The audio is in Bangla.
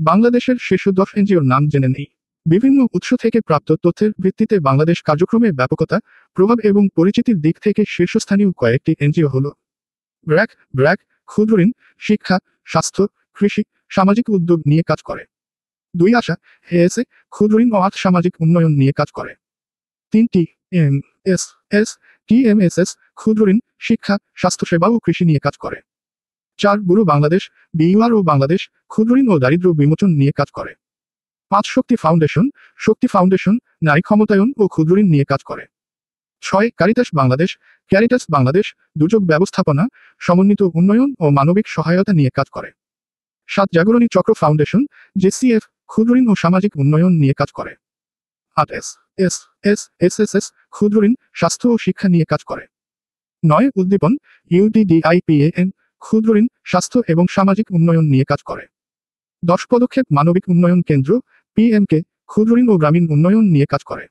বাংলাদেশের শীর্ষ 10 এনজিওর নাম জেনে নেই। বিভিন্ন উৎস থেকে প্রাপ্ত তথ্যের ভিত্তিতে বাংলাদেশ কার্যক্রমের ব্যাপকতা, প্রভাব এবং পরিচিতির দিক থেকে শীর্ষস্থানীয় কয়েকটি এনজিও হল: ব্র্যাক ক্ষুদ্র ঋণ, শিক্ষা, স্বাস্থ্য, কৃষি, সামাজিক উদ্যোগ নিয়ে কাজ করে। 2 আশা এএসএ ক্ষুদ্র ঋণ ও সামাজিক উন্নয়ন নিয়ে কাজ করে। 3 টিএমএসএস ক্ষুদ্র ঋণ, শিক্ষা, স্বাস্থ্যসেবা ও কৃষি নিয়ে কাজ করে। 4 ব্যুরো বাংলাদেশ বিইউআর ও বাংলাদেশ ক্ষুদ্র ঋণ ও দারিদ্র্য বিমোচন নিয়ে কাজ করে। 5 শক্তি ফাউন্ডেশন নারী ক্ষমতায়ন ও ক্ষুদ্র ঋণ নিয়ে কাজ করে। 6 ক্যারিটাস বাংলাদেশ দুর্যোগ ব্যবস্থাপনা, সমন্বিত উন্নয়ন ও মানবিক সহায়তা নিয়ে কাজ করে। 7 জাগরণী চক্র ফাউন্ডেশন জেসিএফ ক্ষুদ্র ঋণ ও সামাজিক উন্নয়ন নিয়ে কাজ করে। 8 এসএসএস ক্ষুদ্র ঋণ, স্বাস্থ্য ও শিক্ষা নিয়ে কাজ করে। 9 উদ্দীপন ইউডিডিআইপিএএন ক্ষুদ্র ঋণ, স্বাস্থ্য এবং সামাজিক উন্নয়ন নিয়ে কাজ করে। 10 পদক্ষেপ মানবিক উন্নয়ন কেন্দ্র পিএমকে ক্ষুদ্র ঋণ ও গ্রামীণ উন্নয়ন নিয়ে কাজ করে।